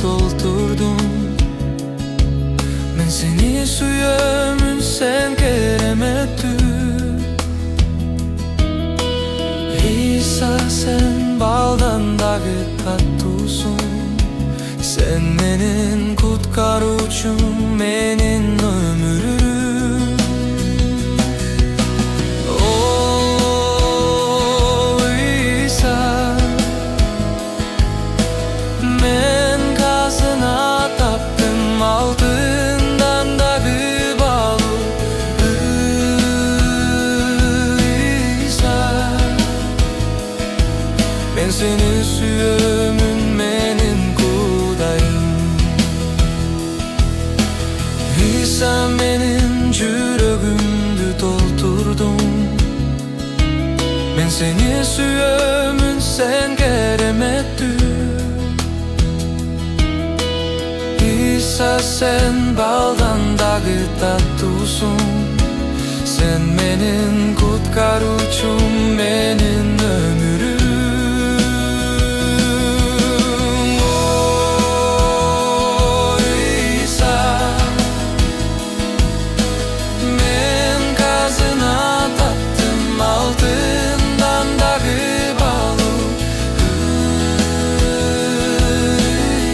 doldurdum. Men seni suyumun sen keremedin. İsa sen baldan dağı tattusun. Sen menin kutkarucum, menin ömürüm. O İsa, men kazına taptım altından dağı balı. İsa, ben seni suyumun menin kudayım. İsa menin yüreğimde doldurdun. Ben seni suyumun sen keremedin. İsa sen baldan dağı tattusun. Sen menin kutkarucum, menin ömürüm. O İsa, men kazına taptım altından dağı balı.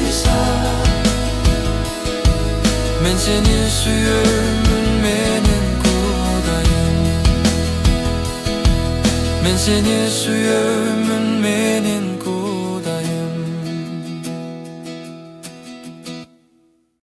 İsa, men seni suyumun menin kudayım. Men seni suyumun menin